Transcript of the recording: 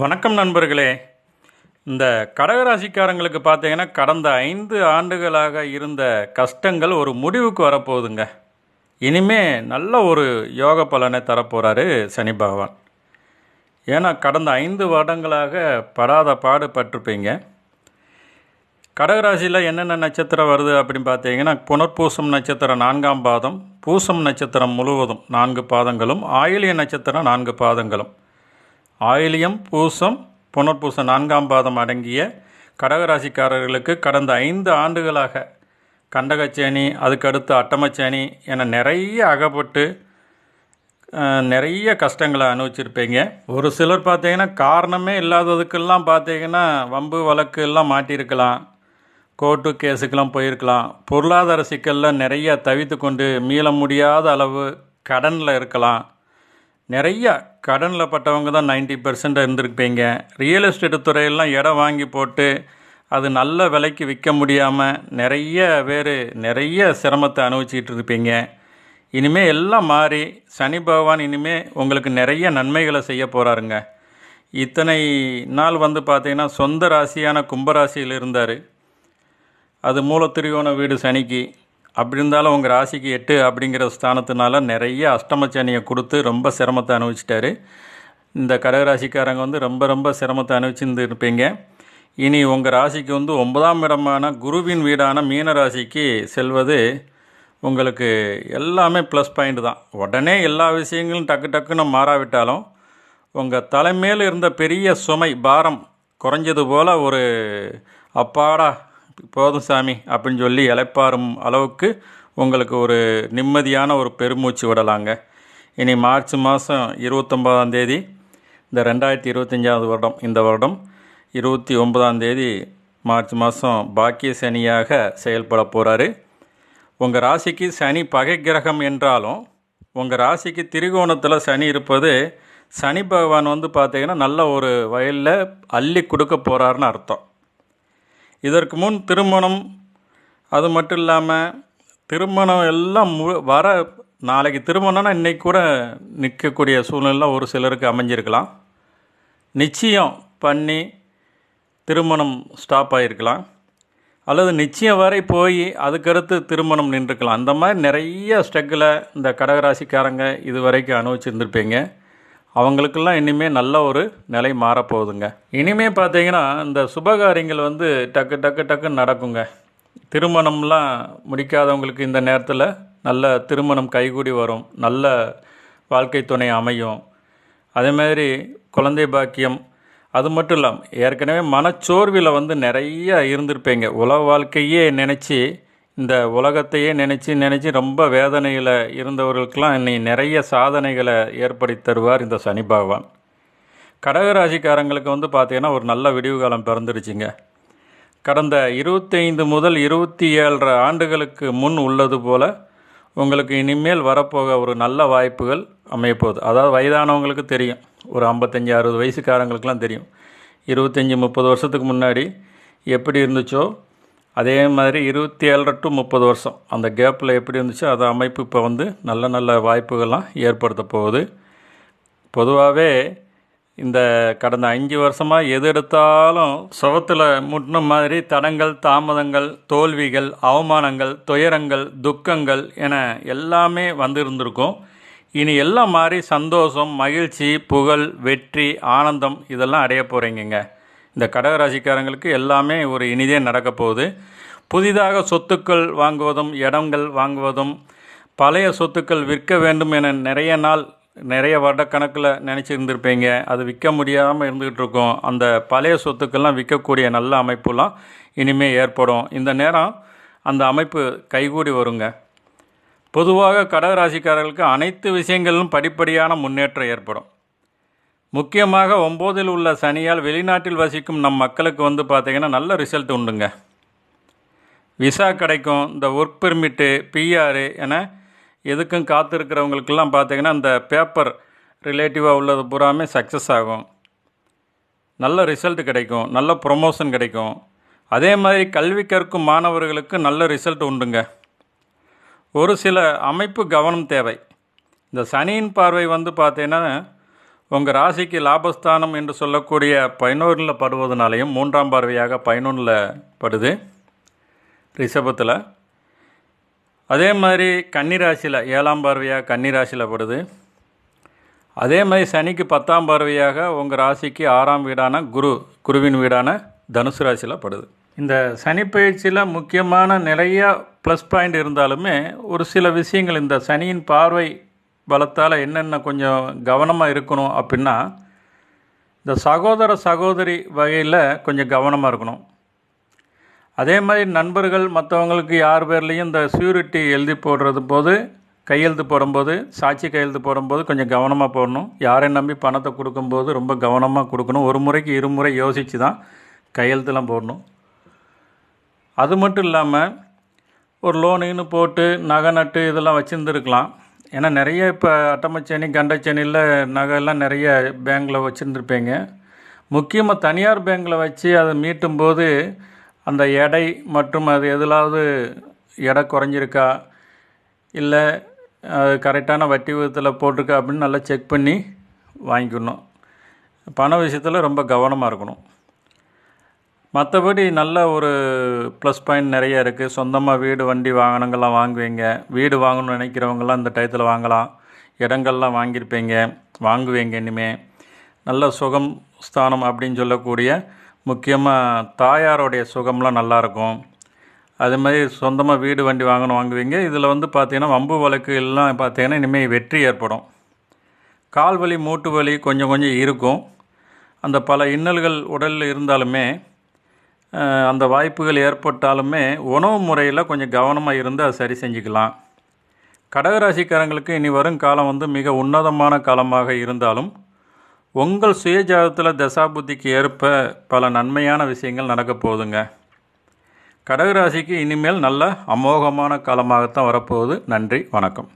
வணக்கம் நண்பர்களே. இந்த கடகராசிக்காரங்களுக்கு பார்த்தீங்கன்னா கடந்த 5 ஆண்டுகளாக இருந்த கஷ்டங்கள் ஒரு முடிவுக்கு வரப்போகுதுங்க. இனிமே நல்ல ஒரு யோக பலனை தரப்போகிறாரு சனி பகவான். ஏன்னா கடந்த 5 வருடங்களாக படாத பாடுபட்டிருப்பீங்க. கடகராசியில் என்னென்ன நட்சத்திரம் வருது அப்படின்னு பார்த்தீங்கன்னா புனர்பூசம் நட்சத்திரம் 4ஆம் பாதம், பூசம் நட்சத்திரம் முழுவதும் 4 பாதங்களும், ஆயிலிய நட்சத்திரம் 4 பாதங்களும். ஆயிலியம், பூசம், புனர்பூசம் 4ஆம் பாதம் அடங்கிய கடகராசிக்காரர்களுக்கு கடந்த 5 ஆண்டுகளாக கண்டகச்சேனி, அதுக்கடுத்து அட்டமச்சேனி என நிறைய அகப்பட்டு நிறைய கஷ்டங்களை அனுபவிச்சிருப்பீங்க. ஒரு சிலர் பார்த்தீங்கன்னா காரணமே இல்லாததுக்கெல்லாம் பார்த்தீங்கன்னா வம்பு வழக்கு எல்லாம் மாட்டியிருக்கலாம், கோர்ட்டு கேஸுக்கெல்லாம் போயிருக்கலாம், பொருளாதார சிக்கலில் நிறைய தவித்து கொண்டு மீள முடியாத அளவு கடனில் இருக்கலாம். நிறையா கடனில் பட்டவங்க தான் 90% இருந்திருப்பீங்க. ரியல் எஸ்டேட் துறையெல்லாம் இடம் வாங்கி போட்டு அது நல்ல விலைக்கு விற்க முடியாமல் நிறைய சிரமத்தை அனுபவிச்சிக்கிட்டு இருப்பீங்க. இனிமேல் எல்லாம் மாறி சனி பகவான் இனிமேல் உங்களுக்கு நிறைய நன்மைகளை செய்ய போகிறாருங்க. இத்தனை நாள் பார்த்திங்கன்னா சொந்த ராசியான கும்பராசியில் இருந்தார். அது மூலத்திரியோண வீடு சனிக்கு. அப்படி இருந்தாலும் உங்கள் ராசிக்கு 8 அப்படிங்கிற ஸ்தானத்தினால நிறைய அஷ்டமச்சனியை கொடுத்து ரொம்ப சிரமத்தை அனுபவிச்சிட்டாரு. இந்த கடகராசிக்காரங்க ரொம்ப சிரமத்தை அனுபவிச்சுருந்து இருப்பீங்க. இனி உங்கள் ராசிக்கு 9ஆம் இடமான குருவின் வீடான மீன ராசிக்கு செல்வது உங்களுக்கு எல்லாமே ப்ளஸ் பாயிண்ட் தான். உடனே எல்லா விஷயங்களும் டக்குன்னு மாறாவிட்டாலும் உங்கள் தலைமையில் இருந்த பெரிய சுமை பாரம் குறைஞ்சது போல் ஒரு அப்பாடா போதும் சாமி அப்படின்னு சொல்லி இளைப்பாறும் அளவுக்கு உங்களுக்கு ஒரு நிம்மதியான ஒரு பெருமூச்சு விடலாங்க. இனி மார்ச் மாதம் 29ஆம் தேதி இந்த 2025 வருடம், இந்த வருடம் 29ஆம் தேதி மார்ச் மாதம் பாக்கிய சனியாக செயல்பட போகிறாரு. உங்கள் ராசிக்கு சனி பகை கிரகம் என்றாலும் உங்கள் ராசிக்கு திரிகோணத்தில் சனி இருப்பது சனி பகவான் பார்த்தீங்கன்னா நல்ல ஒரு வயலில் அள்ளி கொடுக்க போகிறாருன்னு அர்த்தம். இதற்கு முன் திருமணம், அது மட்டும் இல்லாமல் திருமணம் எல்லாம் நாளைக்கு திருமணம்னா இன்றைக்கி கூட நிற்கக்கூடிய சூழ்நிலை ஒரு சிலருக்கு அமைஞ்சிருக்கலாம். நிச்சயம் பண்ணி திருமணம் ஸ்டாப் ஆகிருக்கலாம், அல்லது நிச்சயம் வரை போய் அதுக்கடுத்து திருமணம் நின்றுக்கலாம். அந்த மாதிரி நிறைய ஸ்ட்ரகிளை இந்த கடகராசிக்காரங்க இது வரைக்கும் அனுபவிச்சுருந்துருப்பீங்க. அவங்களுக்கெல்லாம் இனிமேல் நல்ல ஒரு நிலை மாறப்போகுதுங்க. இனிமேல் பார்த்தீங்கன்னா இந்த சுபகாரியங்கள் டக்குன்னு நடக்குங்க. திருமணம்லாம் முடிக்காதவங்களுக்கு இந்த நேரத்தில் நல்ல திருமணம் கைகூடி வரும், நல்ல வாழ்க்கை துணை அமையும். அதே மாதிரி குழந்தை பாக்கியம். அது மட்டும் இல்லாமல் ஏற்கனவே மனச்சோர்வில் நிறைய இருந்திருப்பீங்க. உலக வாழ்க்கையே நினச்சி, இந்த உலகத்தையே நினச்சி ரொம்ப வேதனையில் இருந்தவர்களுக்கெல்லாம் இன்னைக்கு நிறைய சாதனைகளை ஏற்படுத்தி தருவார் இந்த சனி பகவான். கடகராசிக்காரங்களுக்கு பார்த்திங்கன்னா ஒரு நல்ல விடிவு காலம் பிறந்துருச்சுங்க. கடந்த 25 முதல் 27 ஆண்டுகளுக்கு முன் உள்ளது போல் உங்களுக்கு இனிமேல் வரப்போக ஒரு நல்ல வாய்ப்புகள் அமையப்போகுது. அதாவது வயதானவங்களுக்கு தெரியும், ஒரு 55-60 வயசுக்காரங்களுக்கெல்லாம் தெரியும் 25-30 வருஷத்துக்கு முன்னாடி எப்படி இருந்துச்சோ அதே மாதிரி 27 to 30 வருஷம் அந்த கேப்பில் எப்படி இருந்துச்சோ அது அமைப்பு இப்போ நல்ல வாய்ப்புகள்லாம் ஏற்படுத்த போகுது. பொதுவாகவே இந்த கடந்த 5 வருஷமாக எது எடுத்தாலும் சுகத்தில் முட்டின மாதிரி தடங்கள், தாமதங்கள், தோல்விகள், அவமானங்கள், துயரங்கள், துக்கங்கள் என எல்லாமே இருந்திருக்கும். இனி எல்லாம் மாறி சந்தோஷம், மகிழ்ச்சி, புகழ், வெற்றி, ஆனந்தம் இதெல்லாம் அடைய போகிறீங்க. இந்த கடகராசிக்காரங்களுக்கு எல்லாமே ஒரு இனிதே நடக்க போகுது. புதிதாக சொத்துக்கள் வாங்குவதும், இடங்கள் வாங்குவதும், பழைய சொத்துக்கள் விற்க வேண்டும் என நிறைய வருடக்கணக்கில் நினச்சிருந்துருப்பீங்க. அது விற்க முடியாமல் இருந்துக்கிட்டு இருக்கும். அந்த பழைய சொத்துக்கள்லாம் விற்கக்கூடிய நல்ல அமைப்புலாம் இனிமேல் ஏற்படும். இந்த நேரம் அந்த அமைப்பு கைகூடி வருங்க. பொதுவாக கடகராசிக்காரர்களுக்கு அனைத்து விஷயங்களிலும் படிப்படியான முன்னேற்றம் ஏற்படும். முக்கியமாக 9இல் உள்ள சனியால் வெளிநாட்டில் வசிக்கும் நம் மக்களுக்கு பார்த்திங்கன்னா நல்ல ரிசல்ட் உண்டுங்க. விசா கிடைக்கும். இந்த ஒர்க் பெர்மிட்டு, பிஆர் என எதுக்கும் காத்திருக்கிறவங்களுக்கெல்லாம் பார்த்திங்கன்னா இந்த பேப்பர் ரிலேட்டிவாக உள்ளது பூராமே சக்ஸஸ் ஆகும். நல்ல ரிசல்ட் கிடைக்கும், நல்ல ப்ரொமோஷன் கிடைக்கும். அதே மாதிரி கல்வி கற்கும் மாணவர்களுக்கு நல்ல ரிசல்ட் உண்டுங்க. ஒரு சில அமைப்பு கவனம் தேவை. இந்த சனியின் பார்வை பார்த்தீங்கன்னா உங்கள் ராசிக்கு லாபஸ்தானம் என்று சொல்லக்கூடிய 11ல் படுவதனாலையும் 3ஆம் பார்வையாக 11ல் படுது ரிஷபத்தில். அதே மாதிரி கன்னிராசியில் 7ஆம் பார்வையாக கன்னிராசியில் படுது. அதே மாதிரி சனிக்கு 10ஆம் பார்வையாக உங்கள் ராசிக்கு 6ஆம் வீடான குருவின் வீடான தனுசு ராசியில் படுது. இந்த சனி பயிற்சியில் முக்கியமான நிறைய ப்ளஸ் பாயிண்ட் இருந்தாலுமே ஒரு சில விஷயங்கள் இந்த சனியின் பார்வை பலத்தால் என்னென்ன கொஞ்சம் கவனமாக இருக்கணும் அப்படின்னா, இந்த சகோதரி வகையில் கொஞ்சம் கவனமாக இருக்கணும். அதே மாதிரி நண்பர்கள் மற்றவங்களுக்கு யார் பேர்லேயும் இந்த ஷூரிட்டி எழுதி போடுறது போது, கையெழுத்து போடும்போது, சாட்சி கையெழுத்து போடும்போது கொஞ்சம் கவனமாக போடணும். யாரை நம்பி பணத்தை கொடுக்கும்போது ரொம்ப கவனமாக கொடுக்கணும். ஒரு முறைக்கு இருமுறை யோசித்து தான் கையெழுத்துலாம் போடணும். அது மட்டும் இல்லாமல் ஒரு லோனுன்னு போட்டு நகை நட்டு இதெல்லாம் வச்சுருந்துருக்கலாம். ஏன்னா நிறைய இப்போ அட்டமச்சனி கண்டச்சனியில் நகையெல்லாம் நிறைய பேங்கில் வச்சுருந்துருப்பீங்க. முக்கியமாக தனியார் பேங்கில் வச்சு அதை மீட்டும்போது அந்த எடை மற்றும் அது எதிலாவது எடை குறைஞ்சிருக்கா இல்லை அது கரெக்டான வட்டி விதத்தில் போட்டிருக்கா அப்படின்னு நல்லா செக் பண்ணி வாங்கிக்கணும். பண விஷயத்தில் ரொம்ப கவனமாக இருக்கணும். மற்றபடி நல்ல ஒரு ப்ளஸ் பாயிண்ட் நிறைய இருக்குது. சொந்தமாக வீடு வண்டி வாகனங்கள்லாம் வாங்குவீங்க. வீடு வாங்கணும்னு நினைக்கிறவங்களாம் இந்த டயத்தில் வாங்கலாம். இடங்கள்லாம் வாங்குவீங்க. இனிமேல் நல்ல சுகம் ஸ்தானம் அப்படின்னு சொல்லக்கூடிய முக்கியமாக தாயாரோடைய சுகம்லாம் நல்லாயிருக்கும். அது மாதிரி சொந்தமாக வீடு வண்டி வாங்குவீங்க. இதில் பார்த்திங்கன்னா வம்பு வழக்கு எல்லாம் பார்த்திங்கன்னா இனிமேல் வெற்றி ஏற்படும். கால் வலி மூட்டு வலி கொஞ்சம் இருக்கும். அந்த பல இன்னல்கள் உடலில் இருந்தாலுமே அந்த வாய்ப்புகள் ஏற்பட்டாலுமே உணவு முறையில் கொஞ்சம் கவனமாக இருந்து அதை சரி செஞ்சுக்கலாம். கடகராசிக்காரங்களுக்கு இனி வரும் காலம் மிக உன்னதமான காலமாக இருந்தாலும் உங்கள் சுயஜாதத்தில் தசாபுத்திக்கு ஏற்ப பல நன்மையான விஷயங்கள் நடக்க போகுதுங்க. கடகராசிக்கு இனிமேல் நல்ல அமோகமான காலமாகத்தான் வரப்போகுது. நன்றி, வணக்கம்.